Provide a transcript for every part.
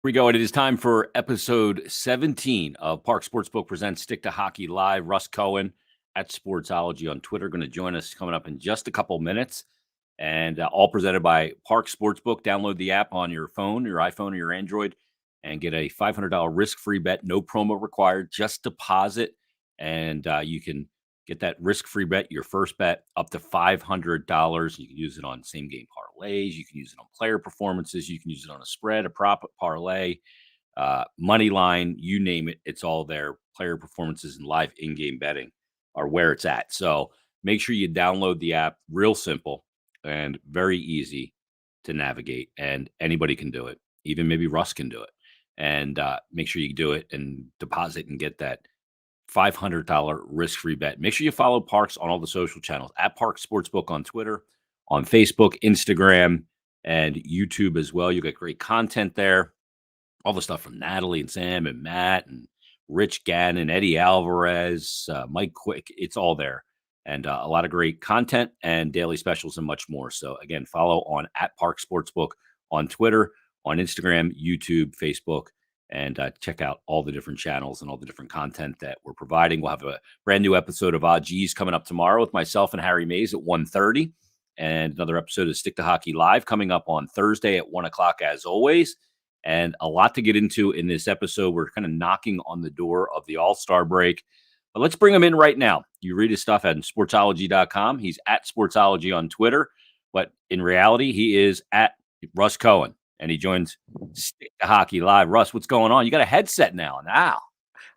We go, and it is time for episode 17 of Parx Sportsbook presents Stick to Hockey Live. Russ Cohen at Sportsology on Twitter going to join us coming up in just a couple minutes, and all presented by Parx Sportsbook. Download the app on your phone, your iPhone, or your Android, and get a $500 risk-free bet. No promo required. Just deposit, and you can get that risk-free bet, your first bet, up to $500. You can use it on same-game parlays. You can use it on player performances. You can use it on a spread, a prop, parlay, money line, you name it. It's all there. Player performances and live in-game betting are where it's at. So make sure you download the app. Real simple and very easy to navigate, and anybody can do it. Even maybe Russ can do it. And make sure you do it and deposit and get that $500 risk-free bet. Make sure you follow Parx on all the social channels at Parx Sportsbook on Twitter, on Facebook, Instagram, and YouTube as well. You get great content there. All the stuff from Natalie and Sam and Matt and Rich Gannon, Eddie Alvarez, Mike Quick. It's all there. And a lot of great content and daily specials and much more. So again, follow on at Parx Sportsbook on Twitter, on Instagram, YouTube, Facebook, and check out all the different channels and all the different content that we're providing. We'll have a brand new episode of Odd G's coming up tomorrow with myself and Harry Mays at 1:30, and another episode of Stick to Hockey Live coming up on Thursday at 1 o'clock as always. And a lot to get into in this episode. We're kind of knocking on the door of the All-Star break. But let's bring him in right now. You read his stuff at sportsology.com. He's at Sportsology on Twitter. But in reality, he is at Russ Cohen. And he joins Stick to Hockey Live. Russ, what's going on? You got a headset now.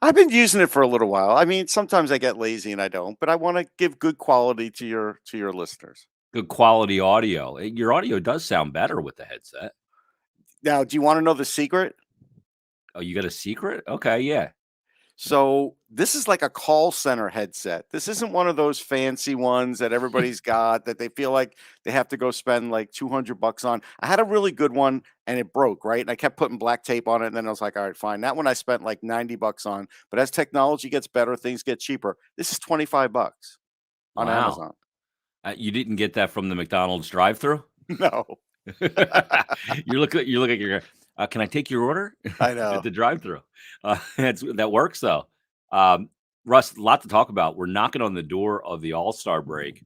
I've been using it for a little while. I mean, sometimes I get lazy and I don't, but I want to give good quality to your listeners. Good quality audio. Your audio does sound better with the headset. Now, do you want to know the secret? Oh, you got a secret? Okay, yeah. So this is like a call center headset. This isn't one of those fancy ones that everybody's got that they feel like they have to go spend like $200 on. I had a really good one and it broke, right? And I kept putting black tape on it. And then I was like, all right, fine. That one I spent like $90 on. But as technology gets better, things get cheaper. This is $25 on Wow. Amazon. You didn't get that from the McDonald's drive-thru? No. you look at your. Can I take your order? I know. At the drive-thru. That works though. Russ, a lot to talk about. We're knocking on the door of the All-Star break.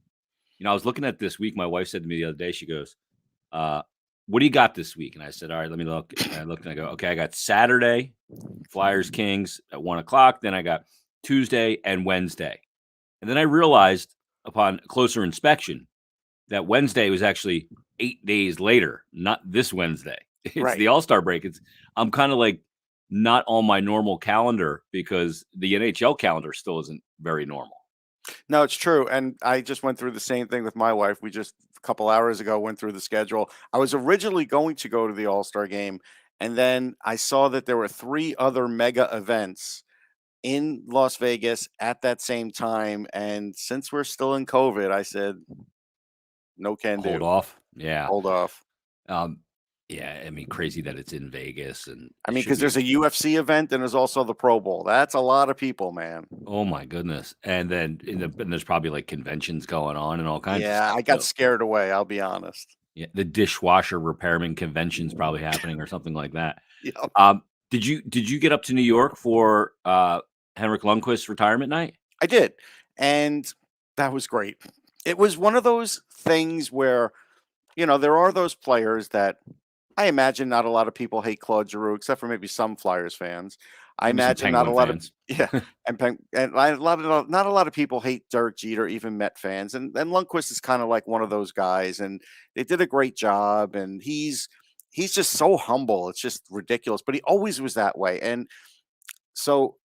You know, I was looking at this week. My wife said to me the other day, she goes, "What do you got this week?" And I said, "All right, let me look." And I looked and I go, "Okay, I got Saturday, Flyers Kings at 1 o'clock. Then I got Tuesday and Wednesday." And then I realized upon closer inspection that Wednesday was actually 8 days later, not this Wednesday. It's Right. the All-Star break. I'm kind of like not on my normal calendar because the NHL calendar still isn't very normal. No, it's true. And I just went through the same thing with my wife. We just a couple hours ago went through the schedule. I was originally going to go to the All-Star game, and then I saw that there were 3 other mega events in Las Vegas at that same time. And since we're still in COVID, I said, no can Hold do. off. Yeah. Hold off. Yeah. I mean, crazy that it's in Vegas. And I mean, because there's a UFC event and there's also the Pro Bowl. That's a lot of people, man. Oh my goodness. And then and there's probably like conventions going on and all kinds of Yeah, stuff. I got scared away, I'll be honest. Yeah, the dishwasher repairman convention's probably happening or something like that. Yep. Did you get up to New York for Henrik Lundqvist's retirement night? I did, and that was great. It was one of those things where, there are those players that I imagine not a lot of people hate Claude Giroux, except for maybe some Flyers fans. I Maybe some imagine not a Penguin lot fans. of yeah, and not a lot of people hate Derek Jeter, even Met fans. And Lundqvist is kind of like one of those guys, and they did a great job. And he's just so humble. It's just ridiculous, but he always was that way. And so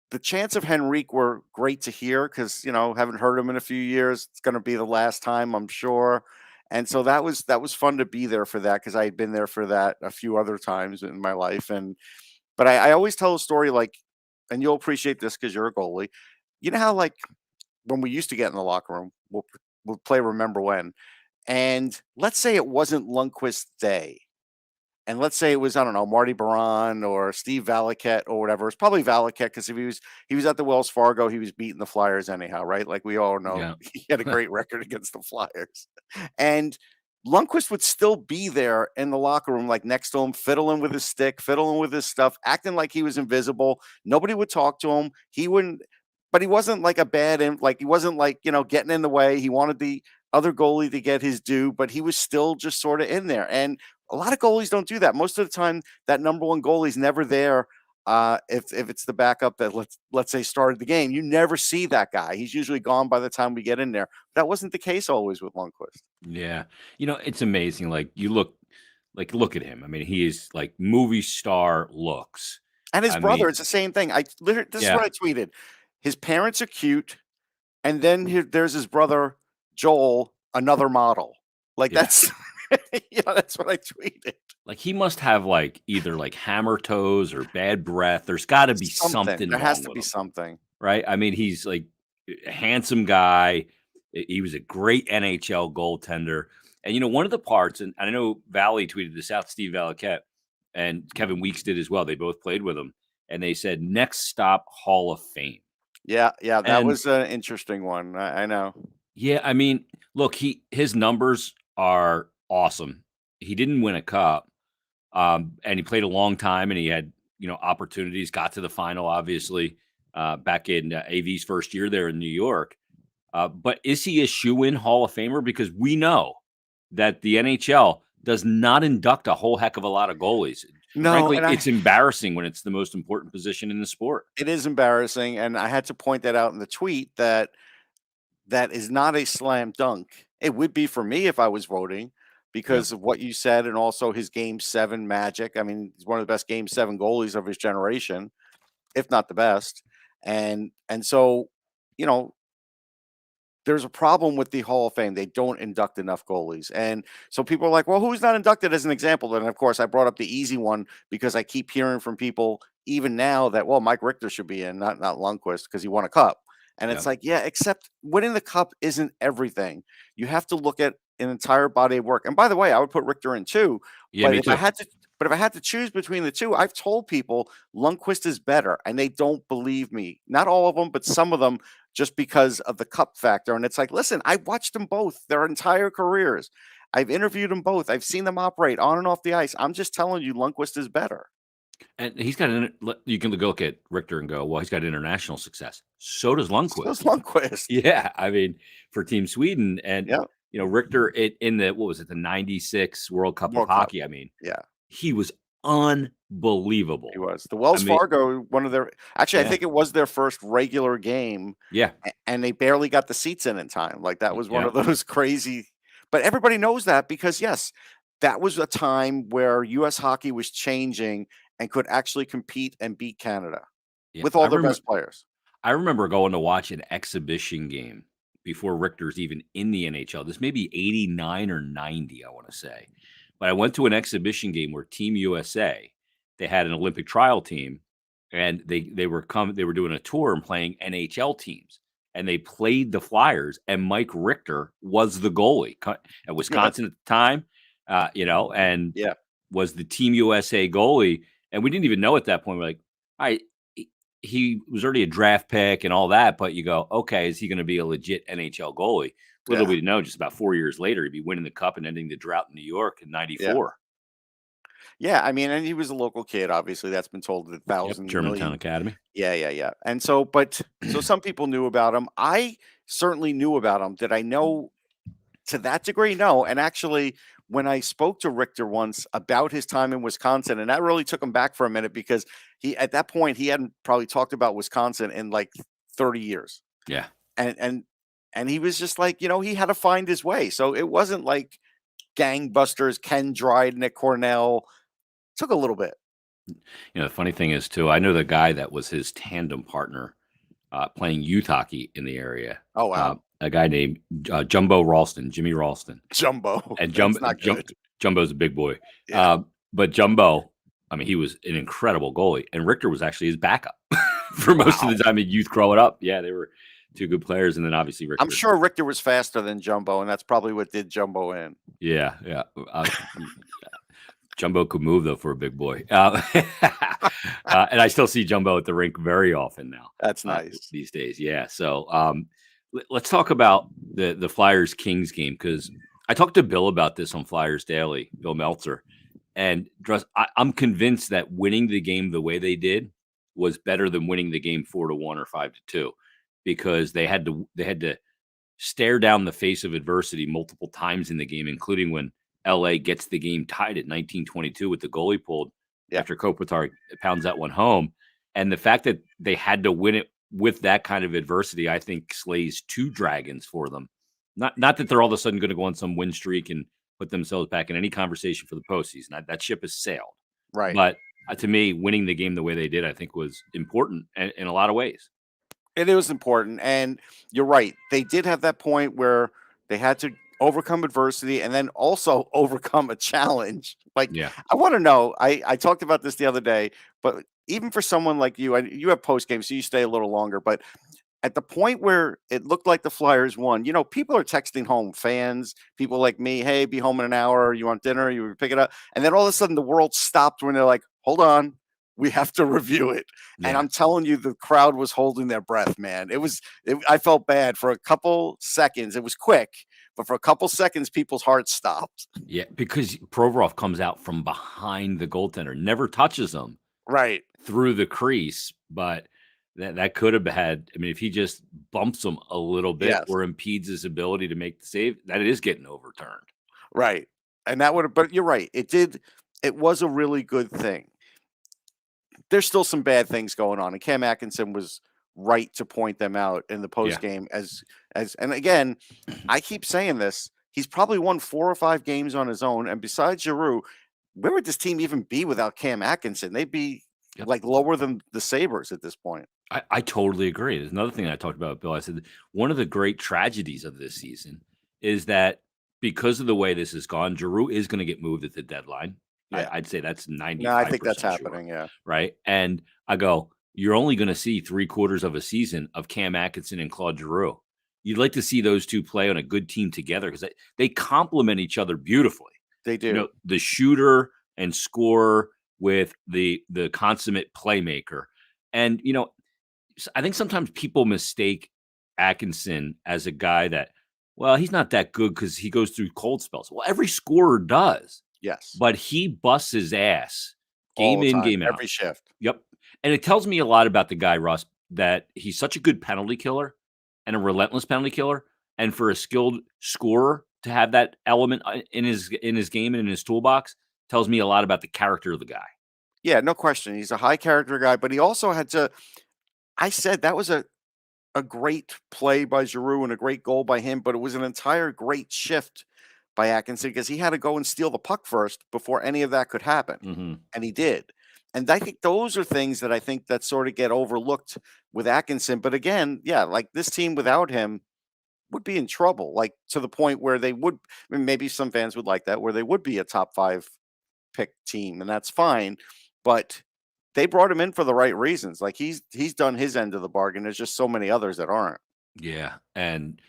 the chants of Henrik were great to hear because haven't heard him in a few years. It's going to be the last time, I'm sure. And so that was fun to be there for that because I had been there for that a few other times in my life. But I always tell a story like, and you'll appreciate this because you're a goalie. You know how like when we used to get in the locker room, we'll play Remember When, and let's say it wasn't Lundqvist's day. And let's say it was, I don't know, Marty Baron or Steve Valiquette or whatever. It's probably Valiquette because if he was at the Wells Fargo, he was beating the Flyers anyhow, right? Like we all know, Yeah. he had a great record against the Flyers. And Lundqvist would still be there in the locker room, like next to him, fiddling with his stick, fiddling with his stuff, acting like he was invisible. Nobody would talk to him. He wouldn't, but he wasn't like a like he wasn't like, getting in the way. He wanted the other goalie to get his due, but he was still just sort of in there. And a lot of goalies don't do that. Most of the time, that number one goalie's never there. If it's the backup that let's say started the game, you never see that guy. He's usually gone by the time we get in there. That wasn't the case always with Lundqvist. Yeah. It's amazing. Like you look at him. I mean, he is like movie star looks. And his I brother, mean, it's the same thing. This is yeah, what I tweeted. His parents are cute, and then there's his brother Joel, another model. Like yeah. that's that's what I tweeted. Like he must have like either like hammer toes or bad breath. There's got to be something There has wrong to with be him, something. right? I mean, he's like a handsome guy. He was a great NHL goaltender. And one of the parts, and I know Valley tweeted this out, Steve Valiquette, and Kevin Weeks did as well. They both played with him, and they said next stop Hall of Fame. Yeah, that And was an interesting one. I know. yeah, I mean, look, his numbers are awesome. He didn't win a cup, and he played a long time, and he had opportunities. Got to the final, obviously, back in AV's first year there in New York. But is he a shoe-in Hall of Famer? Because we know that the NHL does not induct a whole heck of a lot of goalies. No, Frankly, and it's embarrassing when it's the most important position in the sport. it is embarrassing, and I had to point that out in the tweet that is not a slam dunk. It would be for me if I was voting Yeah. because of what you said and also his game 7 magic. I mean, he's one of the best game 7 goalies of his generation, if not the best. And so, you know, there's a problem with the Hall of Fame. They don't induct enough goalies. And so people are like, well, who's not inducted as an example? And of course, I brought up the easy one because I keep hearing from people even now that, well, Mike Richter should be in, not Lundqvist because he won a cup. And Yeah. it's like, yeah, except winning the cup isn't everything. You have to look at an entire body of work. And by the way, I would put Richter in too. Yeah, But me if I too. had to, but if I had to choose between the two, I've told people Lundqvist is better, and they don't believe me. Not all of them, but some of them, just because of the cup factor. And it's like, listen, I watched them both their entire careers. I've interviewed them both. I've seen them operate on and off the ice. I'm just telling you, Lundqvist is better. And he's got you can look at Richter and go, well, he's got international success. So does So is Lundqvist. Lundqvist. Yeah, I mean, for Team Sweden and Yeah. Richter in the what was it, the '96 World Cup World of Cup. hockey. I mean, Yeah. he was unbelievable. He was. The Wells Fargo, one of their actually, Yeah. I think it was their first regular game. Yeah. And they barely got the seats in time. Like that was one Yeah. of those crazy. But everybody knows that because yes, that was a time where U.S. hockey was changing and could actually compete and beat Canada Yeah. with all their best players. I remember going to watch an exhibition game before Richter's even in the NHL. This may be 89 or 90, I want to say. But I went to an exhibition game where Team USA, they had an Olympic trial team, and they were doing a tour and playing NHL teams. And they played the Flyers, and Mike Richter was the goalie at Wisconsin at the time, and Yeah. was the Team USA goalie. And we didn't even know at that point. We're like, all right, he was already a draft pick and all that, but you go, okay, is he going to be a legit NHL goalie? Little we know, just about 4 years later, he'd be winning the cup and ending the drought in New York in '94. Yeah, I mean, and he was a local kid. Obviously, that's been told 1,000 Germantown million. Academy. Yeah. And so, so some people knew about him. I certainly knew about him. Did I know to that degree? No. And actually, when I spoke to Richter once about his time in Wisconsin, and that really took him back for a minute because at that point he hadn't probably talked about Wisconsin in like 30 years. Yeah. And he was just like, he had to find his way. So it wasn't like gangbusters, Ken Dryden at Cornell. Took a little bit. The funny thing is too, I know the guy that was his tandem partner playing youth hockey in the area. Oh wow. A guy named Jumbo Ralston, Jimmy Ralston. Jumbo. And Jumbo's a big boy. Yeah. But Jumbo, I mean, he was an incredible goalie, and Richter was actually his backup for most of the time in youth growing up. Yeah, they were two good players, and then obviously Richter. I'm sure Richter was faster than Jumbo, and that's probably what did Jumbo in. Yeah. Jumbo could move though for a big boy, and I still see Jumbo at the rink very often now. That's nice these days. Yeah. So let's talk about the Flyers Kings game because I talked to Bill about this on Flyers Daily, Bill Meltzer, and I'm convinced that winning the game the way they did was better than winning the game 4-1 or 5-2, because they had to stare down the face of adversity multiple times in the game, including when LA gets the game tied at 19-22 with the goalie pulled Yeah. after Kopitar pounds that one home. And the fact that they had to win it with that kind of adversity, I think slays two dragons for them. Not that they're all of a sudden going to go on some win streak and put themselves back in any conversation for the postseason. That ship has sailed. Right. But to me, winning the game the way they did, I think, was important in a lot of ways. It was important, and you're right. They did have that point where they had to overcome adversity and then also overcome a challenge. Like, Yeah. I want to know. I talked about this the other day, but even for someone like you, and you have post game, so you stay a little longer. But at the point where it looked like the Flyers won, people are texting home, fans, people like me, hey, be home in an hour. You want dinner? You pick it up. And then all of a sudden the world stopped when they're like, hold on, we have to review it. And Yeah. I'm telling you, the crowd was holding their breath, man. I felt bad for a couple seconds. It was quick, but for a couple seconds, people's hearts stopped. Yeah, because Provorov comes out from behind the goaltender, never touches him Right. through the crease, but that could have had. I mean, if he just bumps him a little bit Yes. or impedes his ability to make the save, that is getting overturned. Right. And that would have, but you're right. It was a really good thing. There's still some bad things going on, and Cam Atkinson was right to point them out in the post game and again, I keep saying this, he's probably won 4 or 5 games on his own, and besides Giroux, where would this team even be without Cam Atkinson? They'd be Yep. like lower than the Sabres at this point. I totally agree. There's another thing I talked about, Bill. I said one of the great tragedies of this season is that because of the way this has gone, Giroux is going to get moved at the deadline. Yeah. I'd say that's 95%. No, I think that's sure, happening, yeah. right? And I go, you're only going to see 3/4 of a season of Cam Atkinson and Claude Giroux. You'd like to see those two play on a good team together because they complement each other beautifully. They do. The shooter and scorer with the consummate playmaker. And, I think sometimes people mistake Atkinson as a guy that, well, he's not that good because he goes through cold spells. Well, every scorer does, Yes. but he busts his ass All game the in, time, game out. every shift. Yep. And it tells me a lot about the guy, Russ, that he's such a good penalty killer and a relentless penalty killer. And for a skilled scorer to have that element in his game and in his toolbox tells me a lot about the character of the guy. Yeah, no question. He's a high character guy, but he also had to. I said that was a great play by Giroux and a great goal by him, but it was an entire great shift by Atkinson because he had to go and steal the puck first before any of that could happen. Mm-hmm. And he did. And I think those are things that I think that sort of get overlooked with Atkinson. But again, yeah, like this team without him would be in trouble, like to the point where they would, I mean, maybe some fans would like that, where they would be a top 5 pick team, and that's fine. But they brought him in for the right reasons. Like he's done his end of the bargain. There's just so many others that aren't. Yeah. And,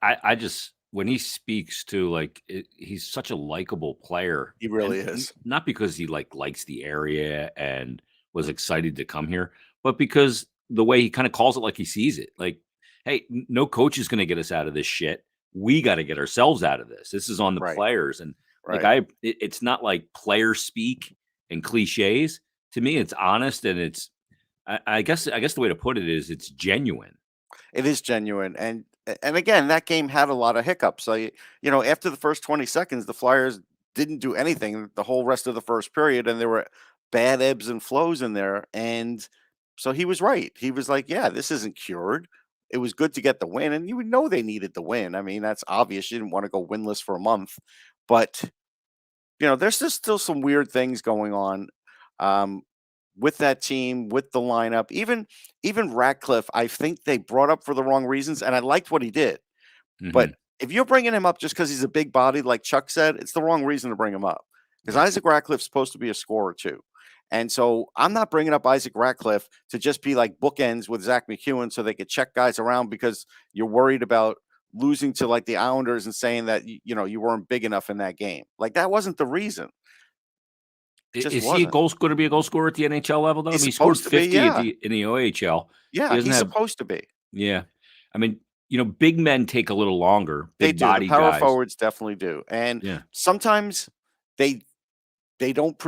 I just, when he speaks to he's such a likable player. He really And is. not because he likes the area and was excited to come here, but because the way he kind of calls it like he sees it. Like, hey, no coach is going to get us out of this shit. We got to get ourselves out of this. This is on the Right. players. And Right. it's not like player speak and cliches. To me, it's honest and it's, I guess the way to put it is it's genuine. It is genuine. And again, that game had a lot of hiccups. So after the first 20 seconds, the Flyers didn't do anything the whole rest of the first period, and there were bad ebbs and flows in there. And so he was right. He was like, yeah, this isn't cured. It was good to get the win, and you would know they needed the win. I mean, that's obvious. You didn't want to go winless for a month, but there's just still some weird things going on with that team, with the lineup. Even Ratcliffe, I think they brought up for the wrong reasons, and I liked what he did. But Mhm. if you're bringing him up just because he's a big body, like Chuck said, it's the wrong reason to bring him up. Because Isaac Ratcliffe's supposed to be a scorer too. And so I'm not bringing up Isaac Ratcliffe to just be like bookends with Zach McEwen so they could check guys around because you're worried about losing to like the Islanders and saying that you weren't big enough in that game. Like that wasn't the reason. It just Is he wasn't. going to be a goal scorer at the NHL level though? I He's mean, he scored supposed to be, 50 yeah. in the OHL. He Yeah, doesn't he's have supposed to be. Yeah. I mean, big men take a little longer, They big do. The body power guys. forwards definitely do. And Yeah. sometimes they they don't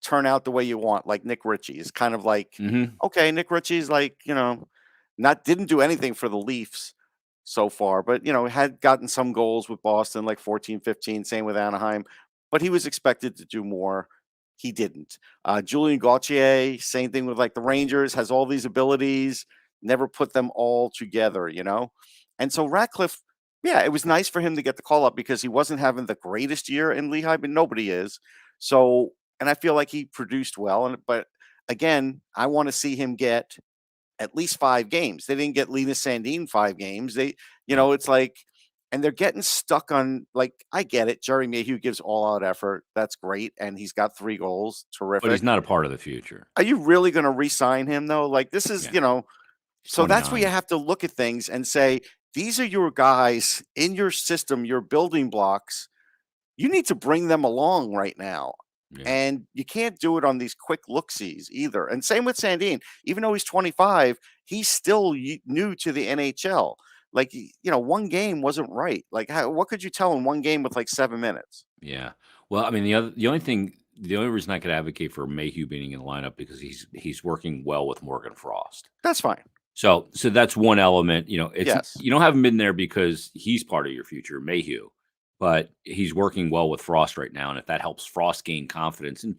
turn out the way you want, like Nick Ritchie is kind of like, Hmm. okay, Nick Ritchie's like, not didn't do anything for the Leafs so far, but had gotten some goals with Boston, like 14, 15, same with Anaheim, but he was expected to do more. He didn't. Julian Gauthier, same thing with like the Rangers, has all these abilities, never put them all together. And so Ratcliffe, yeah, it was nice for him to get the call up because he wasn't having the greatest year in Lehigh, but nobody is. So, and I feel like he produced well. But again, I want to see him get at least 5 games. They didn't get Linus Sandin 5 games. Yeah. It's like, and they're getting stuck on, like, I get it. Jerry Mayhew gives all out effort. That's great. And he's got 3 goals. But he's Terrific. not a part of the future. Are you really going to re sign him, though? Like, this is, Yeah. He's so that's where you 29. have to look at things and say, these are your guys in your system, your building blocks. You need to bring them along right now. Yeah. And you can't do it on these quick look-sees either. And same with Sandin. Even though he's 25, he's still new to the NHL. Like, one game wasn't right. Like, what could you tell in one game with like 7 minutes? Yeah. Well, I mean, the only reason I could advocate for Mayhew being in the lineup because he's working well with Morgan Frost. That's fine. So that's one element. It's Yes. you don't have him in there because he's part of your future, Mayhew, but he's working well with Frost right now, and if that helps Frost gain confidence, and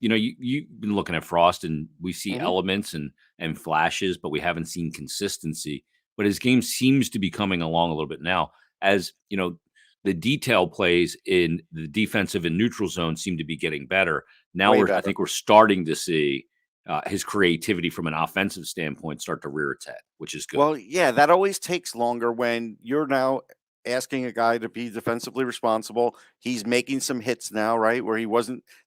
you've been looking at Frost, and we see Mhm. elements and flashes, but we haven't seen consistency. But his game seems to be coming along a little bit now, as the detail plays in the defensive and neutral zone seem to be getting better. Now Way I better. think we're starting to see his creativity from an offensive standpoint start to rear its head, which is good. Well, yeah, that always takes longer when you're now asking a guy to be defensively responsible. He's making some hits now, right? Where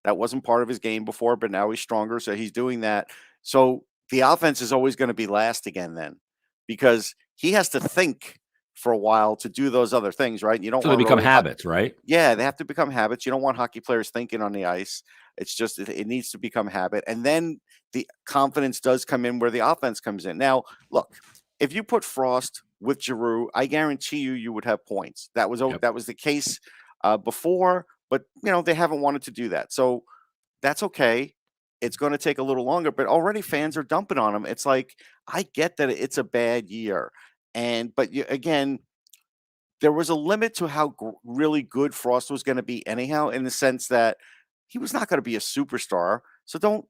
that wasn't part of his game before, but now he's stronger. So he's doing that. So the offense is always going to be last again then because he has to think for a while to do those other things, right? You don't So they want become really habits, right? yeah, they have to become habits. You don't want hockey players thinking on the ice. It's just it needs to become habit, and then the confidence does come in where the offense comes in. Now, look, if you put Frost with Giroux, I guarantee you would have points. Yep. That was the case before, but they haven't wanted to do that, so that's okay. It's going to take a little longer, but already fans are dumping on him. It's like I get that it's a bad year, but again, there was a limit to how really good Frost was going to be anyhow, in the sense that he was not going to be a superstar. So don't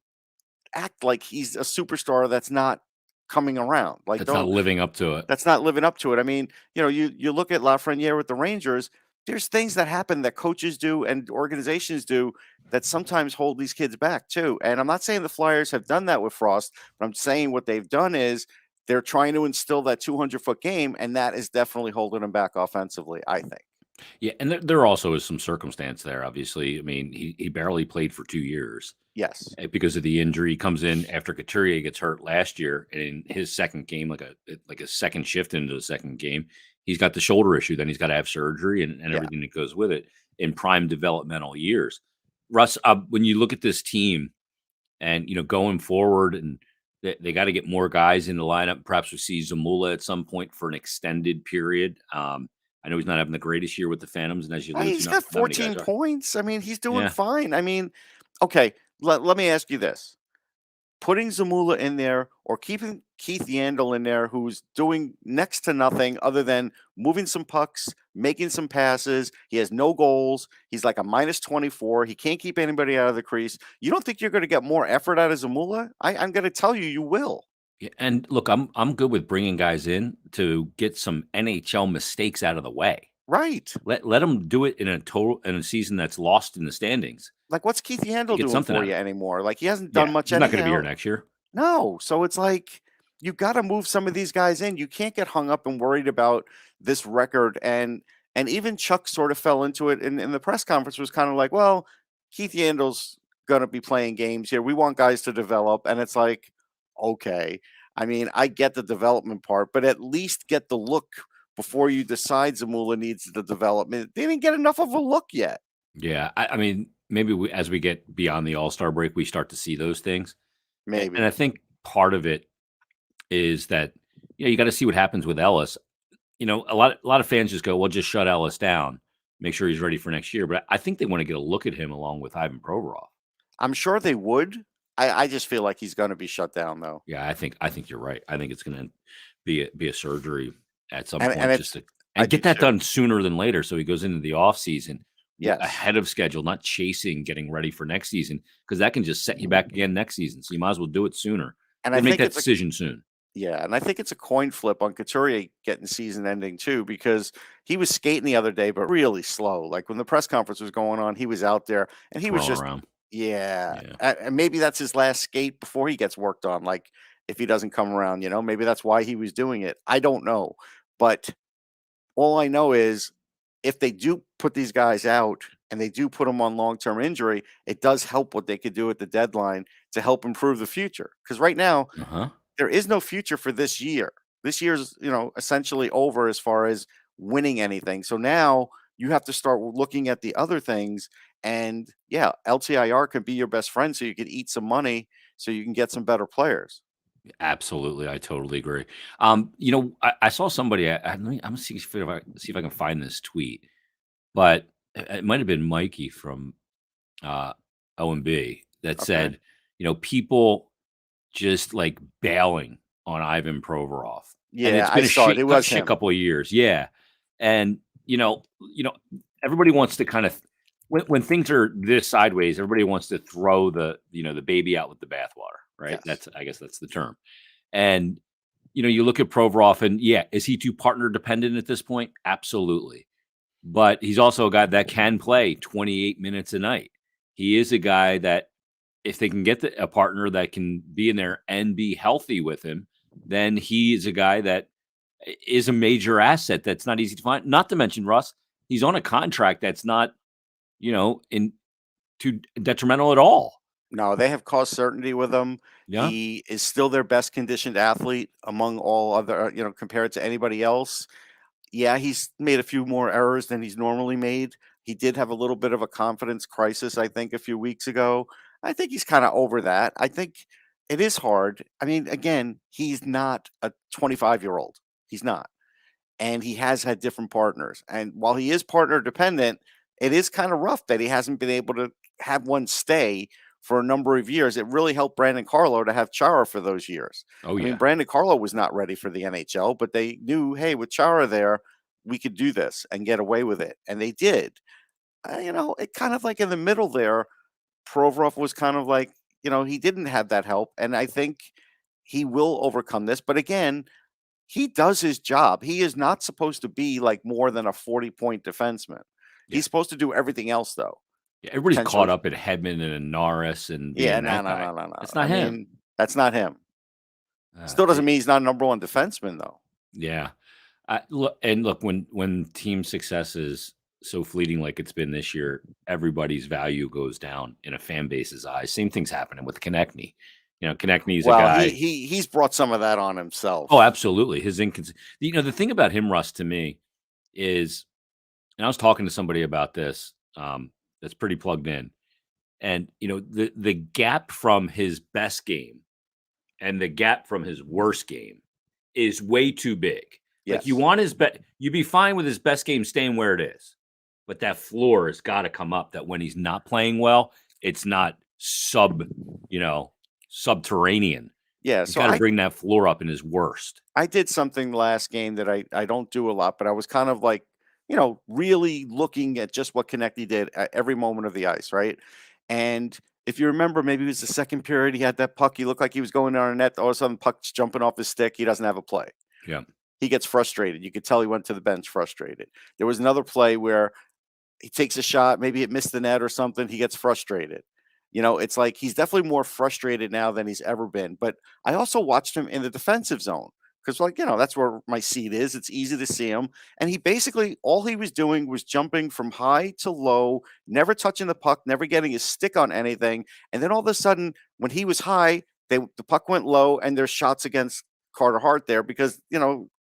act like he's a superstar that's not coming around. Like, That's not don't living up to it. that's not living up to it. I mean, you look at Lafreniere with the Rangers. There's things that happen that coaches do and organizations do that sometimes hold these kids back too. And I'm not saying the Flyers have done that with Frost, but I'm saying what they've done is they're trying to instill that 200-foot game, and that is definitely holding them back offensively, I think. Yeah, and there also is some circumstance there. Obviously, I mean, he barely played for 2 years Yes. because of the injury. He comes in after Couturier gets hurt last year, and in his second game, like a second shift into the second game, he's got the shoulder issue. Then he's got to have surgery and Yeah. everything that goes with it in prime developmental years. Russ, when you look at this team and going forward, and they got to get more guys in the lineup. Perhaps we see Zamula at some point for an extended period. I know he's not having the greatest year with the Phantoms, and as you Hey, alluded to, he's got not many guys 14 are. points. I mean, he's doing Yeah, fine. I mean, okay, let me ask you this. Putting Zamula in there or keeping Keith Yandel in there, who's doing next to nothing other than moving some pucks, making some passes. He has no goals. He's like a minus 24. He can't keep anybody out of the crease. You don't think you're going to get more effort out of Zamula? I'm going to tell you, you will. yeah. And look, I'm good with bringing guys in to get some NHL mistakes out of the way. Right. Let them do it in a season that's lost in the standings. Like, what's Keith You Yandel get doing something for out you of it. anymore? Like, he hasn't done Yeah, much he's not going to be here anyhow. next year. No. So it's like you got to move some of these guys in. You can't get hung up and worried about this record. And even Chuck sort of fell into it in the press conference, was kind of like, well, Keith Yandel's going to be playing games here. We want guys to develop. And it's like, okay. I mean, I get the development part, but at least get the look before you decide Zamula needs the development. They didn't get enough of a look yet. Yeah, I mean, maybe as we get beyond the All-Star break, we start to see those things. And Maybe. I think part of it is that you got to see what happens with Ellis. a lot of fans just go, well, just shut Ellis down, make sure he's ready for next year. But I think they want to get a look at him along with Ivan Provorov. I'm sure they would. I just feel like he's going to be shut down though. Yeah, I think you're right. I think it's going to be a surgery at some And point, it's I and do get that too. done sooner than later, so he goes into the off season Yes. ahead of schedule, not chasing getting ready for next season, because that can just set you back again next season. So you might as well do it sooner And and I make think that it's a decision soon. Yeah, and I think it's a coin flip on Couturier getting season ending too, because he was skating the other day, but really slow. Like when the press conference was going on, he was out there and he was Throwing just, around. yeah. Yeah. And maybe that's his last skate before he gets worked on. Like if he doesn't come around, maybe that's why he was doing it. I don't know. But all I know is if they do put these guys out and they do put them on long-term injury, it does help what they could do at the deadline to help improve the future. Because right now, Uh-huh. there is no future for this year. This year's, essentially over as far as winning anything. So now you have to start looking at the other things. And yeah, LTIR could be your best friend so you could eat some money so you can get some better players. Absolutely, I totally agree. I saw somebody. I'm gonna see if I can find this tweet, but it might have been Mikey from uh, OMB that Okay. said, people just like bailing on Ivan Provorov, and Yeah, it's I been a saw it. It was shit him. couple of years, yeah. And everybody wants to kind of when things are this sideways, everybody wants to throw the baby out with the bathwater, right? Yes. I guess that's the term. And you look at Provorov, and yeah, is he too partner dependent at this point? Absolutely. But he's also a guy that can play 28 minutes a night. He is a guy that if they can get a partner that can be in there and be healthy with him, then he is a guy that is a major asset that's not easy to find. Not to mention, Russ, he's on a contract that's not, in too detrimental at all. No, they have cost certainty with him. Yeah. He is still their best conditioned athlete among all other, compared to anybody else. Yeah, he's made a few more errors than he's normally made. He did have a little bit of a confidence crisis, I think, a few weeks ago. I think he's kind of over that. I think it is hard. I mean, again, he's not a 25-year-old. He's not. And he has had different partners. And while he is partner dependent, it is kind of rough that he hasn't been able to have one stay for a number of years. It really helped Brandon Carlo to have Chara for those years. Oh I mean, yeah. Brandon Carlo was not ready for the NHL, but they knew, hey, with Chara there, we could do this and get away with it. And they did. It kind of like in the middle there, Provorov was kind of like, he didn't have that help. And I think he will overcome this. But again, he does his job. He is not supposed to be like more than a 40-point defenseman. Yeah. He's supposed to do everything else, though. Yeah, everybody's caught Potentially. up at Hedman and Norris and Yeah, being no, that no, guy. no, no, no. It's I not him. mean, that's not him. Uh, Still doesn't it, mean he's not a number one defenseman, though. yeah. Look, when team success is so fleeting like it's been this year, everybody's value goes down in a fan base's eyes. Same thing's happening with Konechny. Konechny's a Well, guy. he's brought some of that on himself. Oh, absolutely. His the thing about him, Russ, to me is, and I was talking to somebody about this, that's pretty plugged in, and the gap from his best game and the gap from his worst game is way too big. Like you Yes. want his best, you'd be fine with his best game staying where it is, but that floor has got to come up. That when he's not playing well, it's not subterranean. Yeah. He's So got to bring that floor up in his worst. I did something last game that I don't do a lot, but I was kind of like, really looking at just what Konechny did at every moment of the ice, right? And if you remember, maybe it was the second period, he had that puck. He looked like he was going on a net. All of a sudden, puck's jumping off his stick. He doesn't have a play. Yeah. He gets frustrated. You could tell he went to the bench frustrated. There was another play where he takes a shot, maybe it missed the net or something. He gets frustrated. It's like he's definitely more frustrated now than he's ever been. But I also watched him in the defensive zone because, like, that's where my seat is. It's easy to see him. And he basically, all he was doing was jumping from high to low, never touching the puck, never getting his stick on anything. And then all of a sudden, when he was high, the puck went low, and there's shots against Carter Hart there because,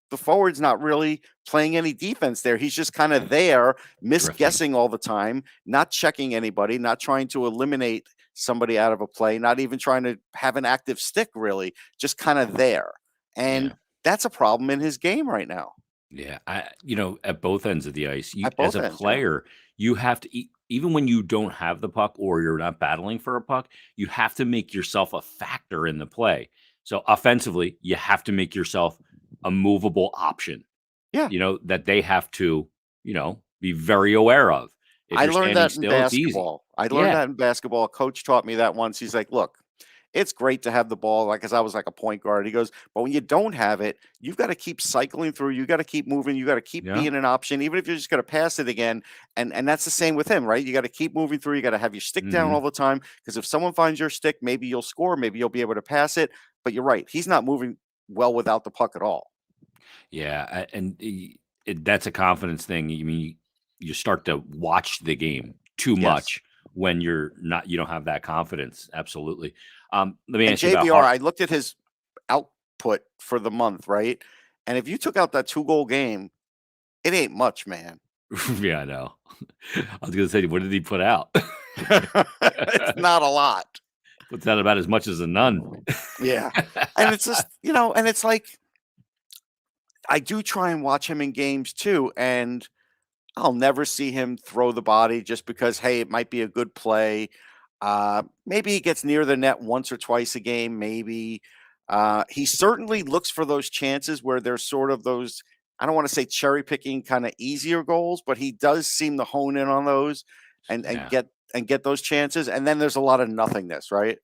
the forward's not really playing any defense there. He's just kind of there, misguessing all the time, not checking anybody, not trying to eliminate somebody out of a play, not even trying to have an active stick, really, just kind of there. And that's a problem in his game right now. Yeah, at both ends of the ice, you at as both a ends. Yeah, player, you have to even when you don't have the puck or you're not battling for a puck, you have to make yourself a factor in the play. So offensively, you have to make yourself a movable option, yeah. that they have to, be very aware of. If I you're learned standing that in still, it's easy. basketball. I learned Yeah. that in basketball. A coach taught me that once. He's like, "Look, it's great to have the ball, like, 'cause I was like a point guard." He goes, "But when you don't have it, you've got to keep cycling through. You got to keep moving. You got to keep Yeah. being an option, even if you're just going to pass it again." And that's the same with him, right? You got to keep moving through. You got to have your stick down Mhm. all the time because if someone finds your stick, maybe you'll score. Maybe you'll be able to pass it. But you're right. He's not moving well without the puck at all. Yeah, that's a confidence thing. I mean, you start to watch the game too Yes. much when you don't have that confidence. Absolutely. Let me And ask you about JVR, heart. I looked at his output for the month, right? And if you took out that 2-goal game, it ain't much, man. Yeah, I know. I was gonna say, what did he put out? It's not a lot. Puts out about as much as a nun. Yeah. And it's just, and it's like I do try and watch him in games too, and I'll never see him throw the body just because, hey, it might be a good play. Maybe he gets near the net once or twice a game, maybe. He certainly looks for those chances where there's sort of those, I don't want to say cherry picking kind of easier goals, but he does seem to hone in on those and Yeah, get those chances. And then there's a lot of nothingness, right?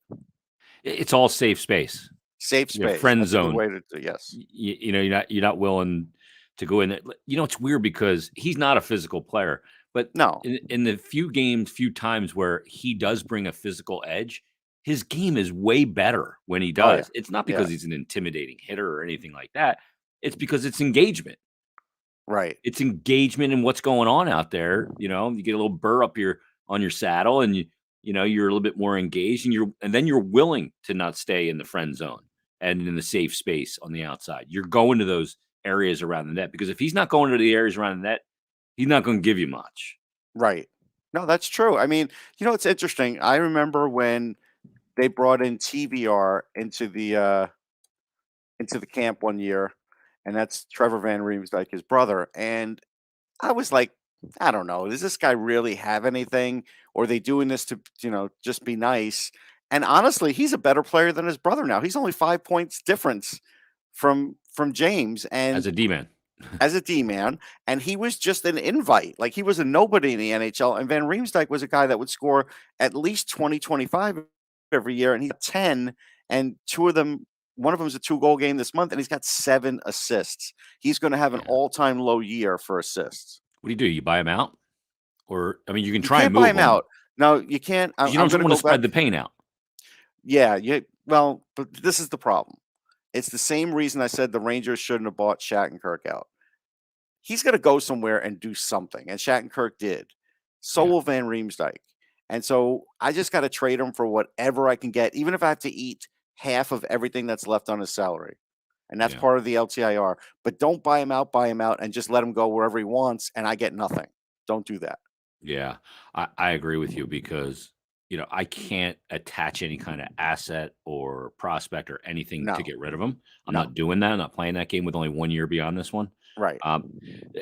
it's all safe space. Safe space. Friend That's a good zone. way to do. Yes. You're not willing to go in there. It's weird because he's not a physical player, but No. in the few times where he does bring a physical edge, his game is way better when he Oh yeah. does. It's not because Yeah. he's an intimidating hitter or anything like that. It's because it's engagement. Right. It's engagement in what's going on out there. You get a little burr up on your saddle, and you're a little bit more engaged, and then you're willing to not stay in the friend zone and in the safe space on the outside. You're going to those areas around the net because if he's not going to the areas around the net, he's not going to give you much. Right. No, that's true. I mean, it's interesting. I remember when they brought in TVR into the camp one year, and that's Trevor Van Riemsdyk, his brother. And I was like, I don't know, does this guy really have anything? Or are they doing this to, just be nice? And honestly, he's a better player than his brother now. He's only 5 points difference from James. As And a D-man. as a D man, and he was just an invite. Like he was a nobody in the NHL. And Van Riemsdyk was a guy that would score at least 20, 25 every year, and he got 10, and two of them. One of them is a 2-goal game this month, and he's got 7 assists. He's going to have an Yeah. all-time low year for assists. What do? You buy him out, or I mean, you can You try and can't buy move him him out. No, you can't. because you I'm don't going to want to go back. spread the pain out. Yeah, well, but this is the problem. It's the same reason I said the Rangers shouldn't have bought Shattenkirk out. He's gonna go somewhere and do something, and Shattenkirk did. So Yeah, will Van Riemsdyk. And so I just gotta trade him for whatever I can get, even if I have to eat half of everything that's left on his salary. And that's yeah. part of the LTIR. But don't buy him out, and just let him go wherever he wants, and I get nothing. Don't do that. Yeah, I agree with you because, I can't attach any kind of asset or prospect or anything to No, get rid of him. I'm no. not doing that. I'm not playing that game with only 1 year beyond this one. Right. Um,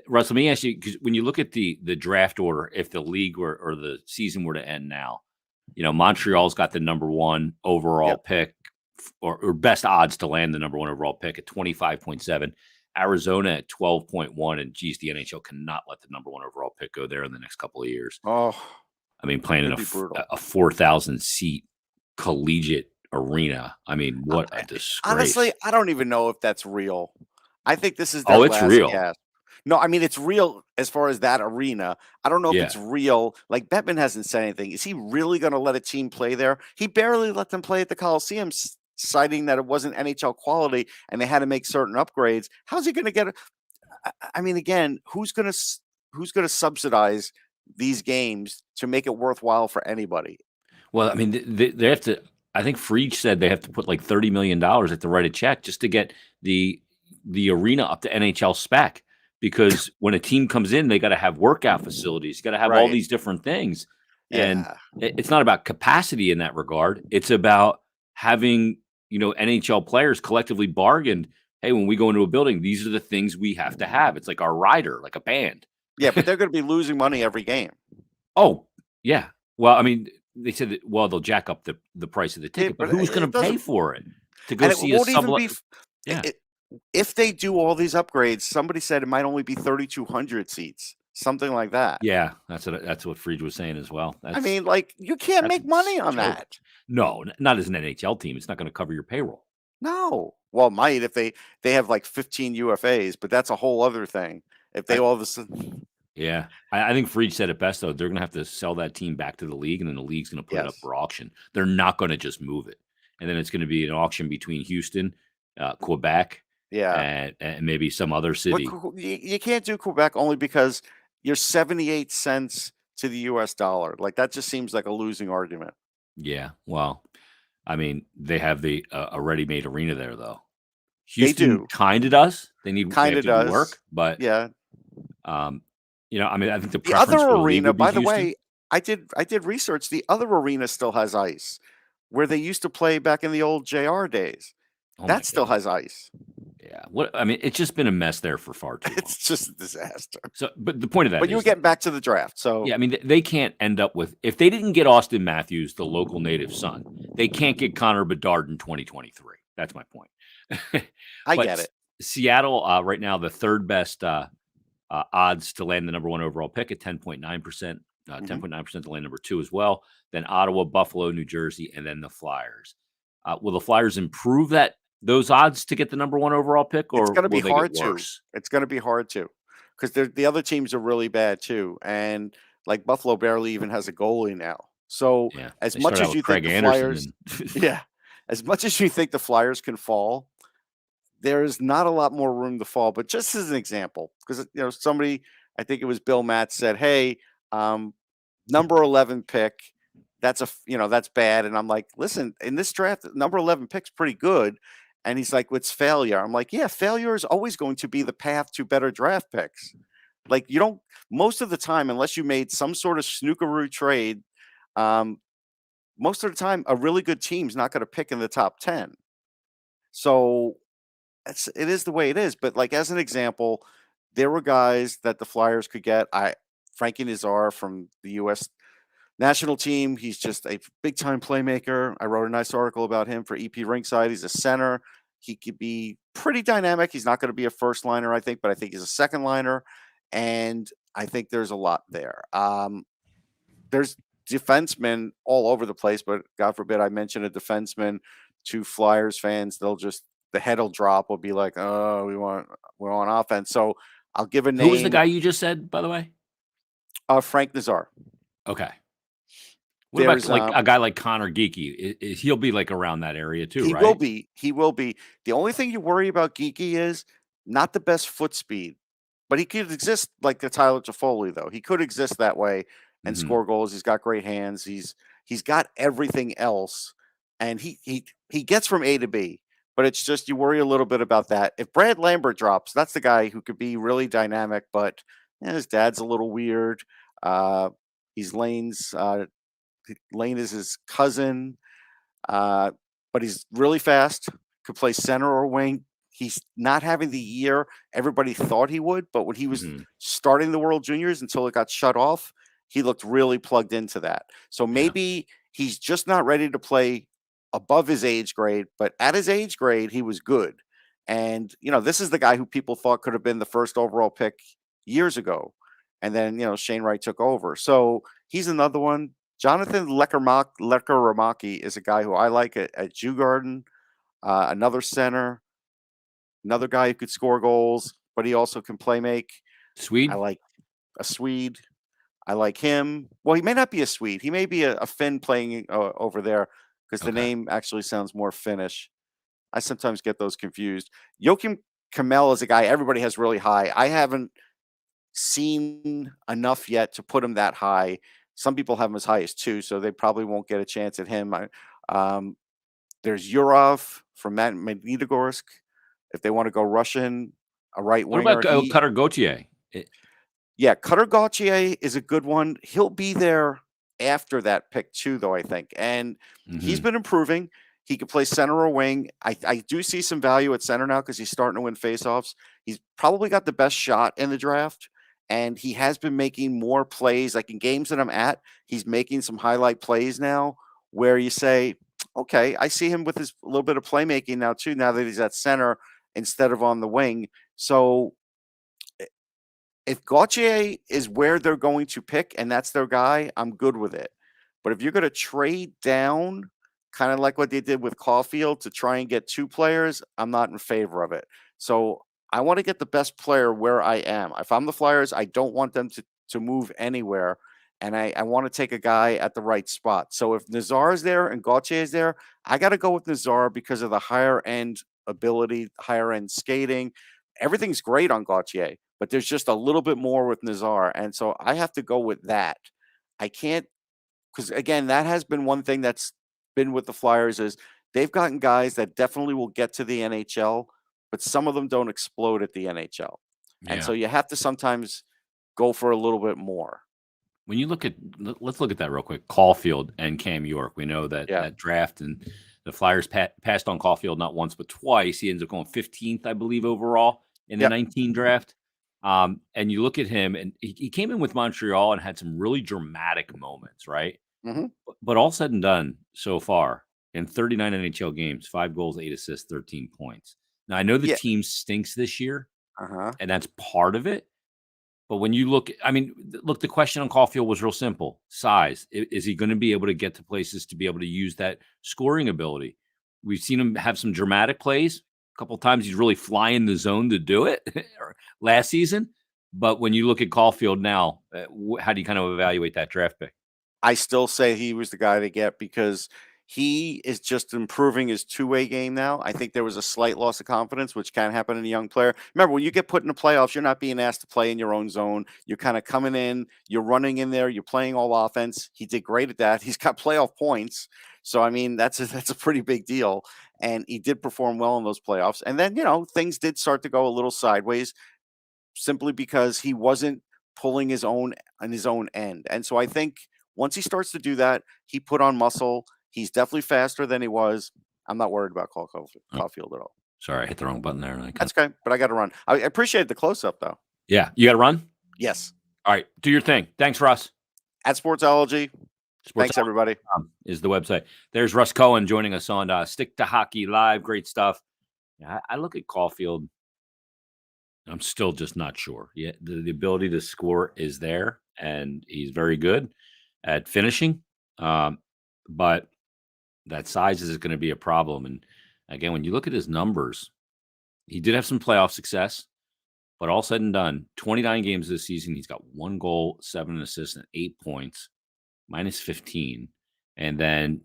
Russ, let me ask you, because when you look at the draft order, if the league or the season were to end now, Montreal's got the number one overall Yep. pick or best odds to land the number one overall pick at 25.7. Arizona at 12.1, and geez, the NHL cannot let the number one overall pick go there in the next couple of years. Oh, I mean, playing in it'd be brutal. a 4,000 seat collegiate arena. I mean, what a Honestly, disgrace. I don't even know if that's real. I think this is their Oh, it's last real. gasp. No, I mean, it's real as far as that arena. I don't know if it's Yeah. real. Like Bettman hasn't said anything. Is he really going to let a team play there? He barely let them play at the Coliseum, citing that it wasn't NHL quality and they had to make certain upgrades. How's he going to get it? I mean, again, who's going to subsidize these games to make it worthwhile for anybody? Well, I mean, they have to. I think Freach said they have to put like $30 million at to write a check just to get the arena up to NHL spec. Because when a team comes in, they got to have workout facilities. You got to have all Right. these different things, and Yeah. it's not about capacity in that regard. It's about having NHL players collectively bargained hey, when we go into a building, these are the things we have to have. It's like our rider, like a band. Yeah, but they're going to be losing money every game. Oh, yeah. Well, I mean, they said that, well, they'll jack up the price of the ticket, but But who's going it to pay doesn't, for it to go and it see a won't sub? even be. Yeah. If they do all these upgrades, somebody said it might only be 3,200 seats, something like that. Yeah, that's what Fried was saying as well. I mean, like, you can't make money on that. No, not as an NHL team. It's not going to cover your payroll. No. Well, it might if they have like 15 UFAs, but that's a whole other thing. If they all of a sudden, yeah, I think Fried said it best though. They're going to have to sell that team back to the league, and then the league's going to put it up for auction. They're not going to just move it, and then it's going to be an auction between Houston, Quebec, and maybe some other city. You can't do Quebec only because you're 78 cents to the US dollar. Like, that just seems like a losing argument. Yeah, well, I mean, they have a ready-made arena there, though. Houston Houston kind of does. They need kind of does work, but yeah. I mean, I think the other preference for the arena, league would be by the Houston. way, I did research. The other arena still has ice, where they used to play back in the old JR days. Oh that still has ice. Yeah, I mean, it's just been a mess there for far too long. It's just a disaster. So, but the point of that, but you were getting back to the draft, so yeah, I mean, they can't end up with, if they didn't get Austin Matthews, the local native son, they can't get Connor Bedard in 2023. That's my point. I get it. Seattle right now, the third best odds to land the number 1 overall pick at 10.9%, 10.9% to land number 2 as well. Then Ottawa, Buffalo, New Jersey, and then the Flyers. Will the Flyers improve those odds to get the number 1 overall pick, or it's going to be hard to? It's going to be hard to, because the other teams are really bad too, and like Buffalo barely even has a goalie now. So as much as you think the Flyers, as much as you think the Flyers can fall, there's not a lot more room to fall. But just as an example, because somebody, I think it was Bill Matt, said, "Hey, number 11 pick, that's that's bad." And I'm like, listen, in this draft, number 11 pick's pretty good. And he's like, "What's failure?" I'm like, yeah, failure is always going to be the path to better draft picks. Like, you don't, most of the time, unless you made some sort of snookeroo trade, most of the time, a really good team's not going to pick in the top 10. So it is the way it is. But like, as an example, there were guys that the Flyers could get. Frankie Nazar from the U.S. national team. He's just a big time playmaker. I wrote a nice article about him for EP Ringside. He's a center. He could be pretty dynamic. He's not going to be a first liner, I think, but I think he's a second liner. And I think there's a lot there. There's defensemen all over the place, but God forbid I mention a defenseman to Flyers fans. The head will drop. Will be like, "Oh, we're on offense." So I'll give a name. Who was the guy you just said, by the way? Frank Nazar. Okay. What about like a guy like Connor Geeky? He'll be like around that area too, right? He will be. The only thing you worry about Geeky is not the best foot speed, but he could exist like the Tyler Toffoli, though. He could exist that way and score goals. He's got great hands. He's got everything else, and he gets from A to B. But it's just, you worry a little bit about that. If Brad Lambert drops, that's the guy who could be really dynamic, but his dad's a little weird. He's Lane's. Lane is his cousin, but he's really fast, could play center or wing. He's not having the year everybody thought he would, but when he was starting the World Juniors until it got shut off, he looked really plugged into that. So maybe he's just not ready to play above his age grade, but at his age grade, he was good. And, this is the guy who people thought could have been the first overall pick years ago. And then, Shane Wright took over. So he's another one. Jonathan Leckermak is a guy who I like at Djurgården, another center, another guy who could score goals, but he also can play make. Swede? I like a Swede. I like him. Well, he may not be a Swede. He may be a Finn playing over there, because the name actually sounds more Finnish. I sometimes get those confused. Joakim Kamel is a guy everybody has really high. I haven't seen enough yet to put him that high. Some people have him as high as 2, so they probably won't get a chance at him. There's Yurov from Magnitogorsk. If they want to go Russian, a right winger. What about Cutter Gauthier? Yeah, Cutter Gauthier is a good one. He'll be there after that pick too, though, I think. And he's been improving. He could play center or wing. I do see some value at center now because he's starting to win faceoffs. He's probably got the best shot in the draft, and he has been making more plays. Like in games that I'm at, he's making some highlight plays now where you say, okay, I see him with his little bit of playmaking now too, now that he's at center instead of on the wing. So if Gauthier is where they're going to pick and that's their guy, I'm good with it. But if you're going to trade down, kind of like what they did with Caulfield to try and get two players, I'm not in favor of it. So I want to get the best player where I am. If I'm the Flyers, I don't want them to move anywhere. And I want to take a guy at the right spot. So if Nazar is there and Gauthier is there, I got to go with Nazar because of the higher end ability, higher end skating. Everything's great on Gauthier, but there's just a little bit more with Nazar. And so I have to go with that. I can't, because again, that has been one thing that's been with the Flyers is they've gotten guys that definitely will get to the NHL, but some of them don't explode at the NHL. And so you have to sometimes go for a little bit more. When you look at, let's look at that real quick. Caulfield and Cam York. We know that that draft, and the Flyers passed on Caulfield not once but twice. He ends up going 15th, I believe, overall in the 19 draft. And you look at him, and he came in with Montreal and had some really dramatic moments, right? Mm-hmm. But all said and done so far, in 39 NHL games, 5 goals, 8 assists, 13 points. Now, I know the team stinks this year, and that's part of it. But when you look, I mean, look, the question on Caulfield was real simple. Size. Is he going to be able to get to places to be able to use that scoring ability? We've seen him have some dramatic plays. A couple of times he's really flying the zone to do it last season. But when you look at Caulfield now, how do you kind of evaluate that draft pick? I still say he was the guy to get because he is just improving his two-way game now. I think there was a slight loss of confidence, which can happen in a young player. Remember, when you get put in the playoffs, you're not being asked to play in your own zone. You're kind of coming in, you're running in there, you're playing all offense. He did great at that. He's got playoff points. So, I mean, that's a pretty big deal. And he did perform well in those playoffs. And then, things did start to go a little sideways simply because he wasn't pulling his own on his own end. And so I think once he starts to do that, he put on muscle. He's definitely faster than he was. I'm not worried about Caulfield at all. Sorry, I hit the wrong button there. That's okay, but I got to run. I appreciate the close-up, though. Yeah. You got to run? Yes. All right. Do your thing. Thanks, Russ. At Sportsology. Thanks, everybody. Is the website. There's Russ Cohen joining us on Stick to Hockey Live. Great stuff. Yeah, I look at Caulfield. I'm still just not sure. Yeah, the ability to score is there, and he's very good at finishing. But that size is going to be a problem. And again, when you look at his numbers, he did have some playoff success, but all said and done, 29 games this season, he's got 1 goal, 7 assists, and 8 points, minus 15. And then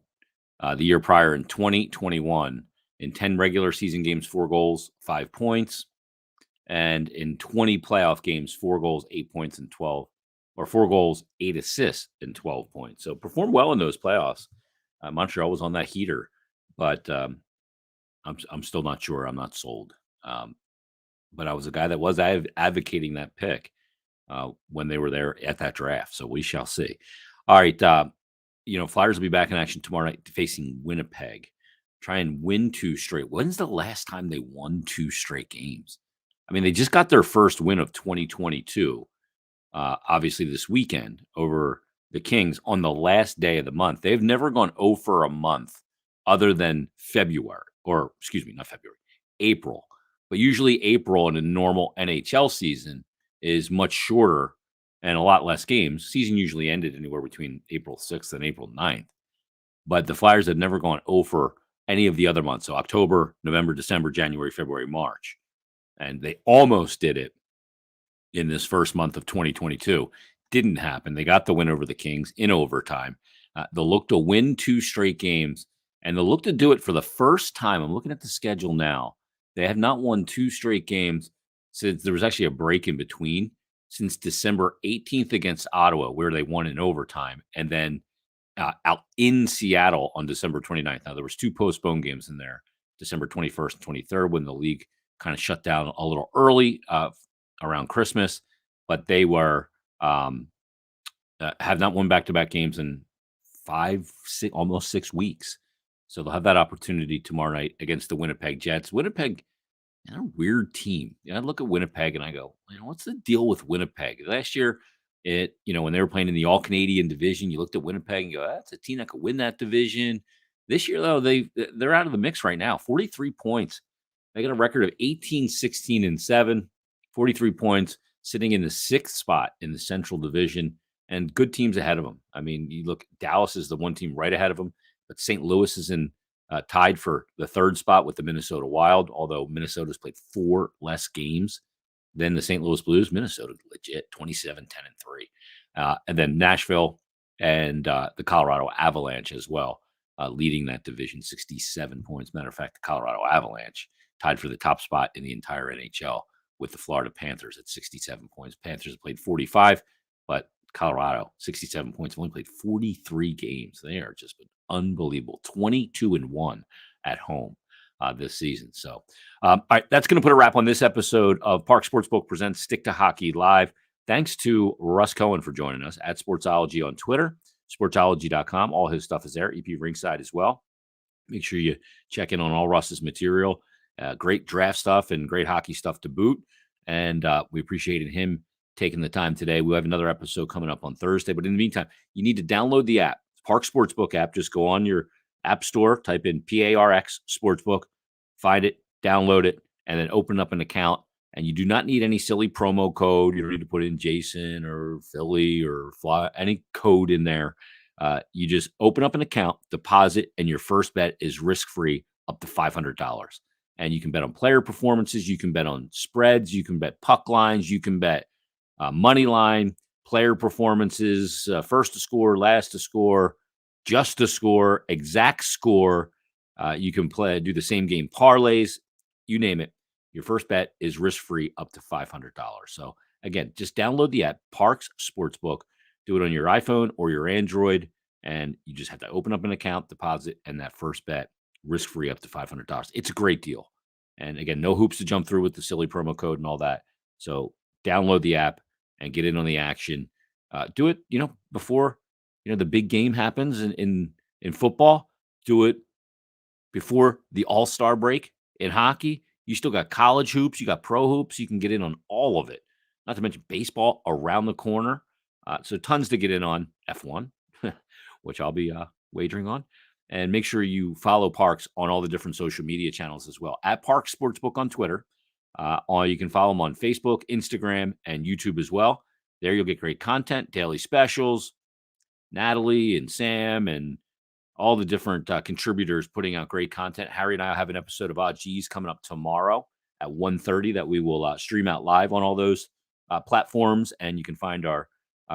the year prior in 2021, in 10 regular season games, 4 goals, 5 points. And in 20 playoff games, 4 goals, 8 points, and 12, or 4 goals, 8 assists, and 12 points. So performed well in those playoffs. Montreal was on that heater, but I'm still not sure. I'm not sold. But I was a guy that was advocating that pick when they were there at that draft. So we shall see. All right. Flyers will be back in action tomorrow night facing Winnipeg. Try and win 2 straight. When's the last time they won 2 straight games? I mean, they just got their first win of 2022, obviously this weekend over the Kings on the last day of the month. They've never gone 0 for a month other than February, or excuse me, not February, April. But usually April in a normal NHL season is much shorter and a lot less games. Season usually ended anywhere between April 6th and April 9th. But the Flyers have never gone 0 for any of the other months. So October, November, December, January, February, March. And they almost did it in this first month of 2022. Didn't happen. They got the win over the Kings in overtime. They'll look to win 2 straight games, and they'll look to do it for the first time. I'm looking at the schedule now. They have not won 2 straight games since there was actually a break in between, since December 18th against Ottawa, where they won in overtime, and then out in Seattle on December 29th. Now, there was 2 postponed games in there, December 21st and 23rd, when the league kind of shut down a little early around Christmas, but they were have not won back-to-back games in 5, 6, almost 6 weeks. So they'll have that opportunity tomorrow night against the Winnipeg Jets. Winnipeg, a weird team. I look at Winnipeg and I go, what's the deal with Winnipeg? Last year, when they were playing in the All Canadian division, you looked at Winnipeg and go, that's a team that could win that division. This year, though, they're out of the mix right now. 43 points. They got a record of 18, 16, and 7. 43 points, sitting in the 6th spot in the Central Division, and good teams ahead of them. I mean, you look, Dallas is the one team right ahead of them, but St. Louis is tied for the 3rd spot with the Minnesota Wild, although Minnesota's played 4 less games than the St. Louis Blues. Minnesota legit 27, 10, and 3. And then Nashville and the Colorado Avalanche as well, leading that division, 67 points. Matter of fact, the Colorado Avalanche tied for the top spot in the entire NHL with the Florida Panthers at 67 points. Panthers have played 45, but Colorado, 67 points, only played 43 games. They are just been unbelievable. 22-1 at home this season. So, all right, that's going to put a wrap on this episode of Parx Sportsbook presents Stick to Hockey Live. Thanks to Russ Cohen for joining us at Sportsology on Twitter, sportsology.com. All his stuff is there. EP Ringside as well. Make sure you check in on all Russ's material. Great draft stuff and great hockey stuff to boot. And we appreciated him taking the time today. We'll have another episode coming up on Thursday. But in the meantime, you need to download the app, Parx Sportsbook app. Just go on your app store, type in PARX Sportsbook, find it, download it, and then open up an account. And you do not need any silly promo code. You don't need to put in Jason or Philly or Fly, any code in there. You just open up an account, deposit, and your first bet is risk-free up to $500. And you can bet on player performances. You can bet on spreads. You can bet puck lines. You can bet money line, player performances, first to score, last to score, just to score, exact score. You can do the same game parlays, you name it. Your first bet is risk-free up to $500. So again, just download the app, Parx Sportsbook. Do it on your iPhone or your Android, and you just have to open up an account, deposit, and that first bet, risk-free up to $500. It's a great deal. And again, no hoops to jump through with the silly promo code and all that. So download the app and get in on the action. Do it, before, the big game happens in football. Do it before the All-Star break in hockey. You still got college hoops. You got pro hoops. You can get in on all of it. Not to mention baseball around the corner. So tons to get in on. F1, which I'll be wagering on. And make sure you follow Parx on all the different social media channels as well. At Parx Sportsbook on Twitter. Or you can follow them on Facebook, Instagram, and YouTube as well. There you'll get great content, daily specials, Natalie and Sam and all the different contributors putting out great content. Harry and I will have an episode of Odd G's coming up tomorrow at 1:30 that we will stream out live on all those platforms, and you can find our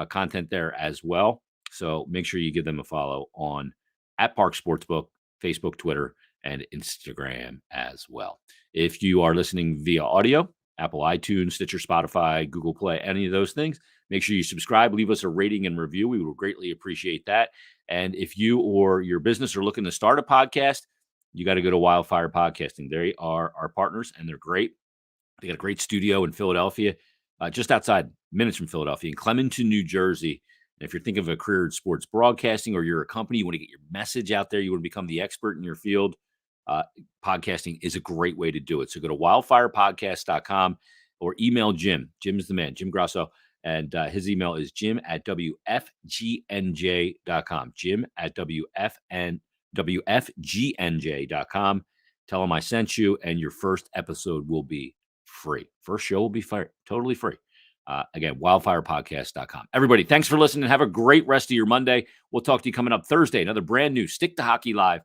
content there as well. So make sure you give them a follow on at Parx Sportsbook, Facebook, Twitter, and Instagram as well. If you are listening via audio, Apple iTunes, Stitcher, Spotify, Google Play, any of those things, make sure you subscribe, leave us a rating and review. We would greatly appreciate that. And if you or your business are looking to start a podcast, you got to go to Wildfire Podcasting. They are our partners, and they're great. They got a great studio in Philadelphia, just outside minutes from Philadelphia, in Clementon, New Jersey. And if you're thinking of a career in sports broadcasting, or you're a company, you want to get your message out there, you want to become the expert in your field, podcasting is a great way to do it. So go to wildfirepodcast.com or email Jim. Jim is the man, Jim Grasso. And his email is jim@wfgnj.com. Jim@wfgnj.com. Tell him I sent you, and your first episode will be free. First show will be totally free. Again, wildfirepodcast.com. Everybody, thanks for listening. Have a great rest of your Monday. We'll talk to you coming up Thursday. Another brand new Stick to Hockey Live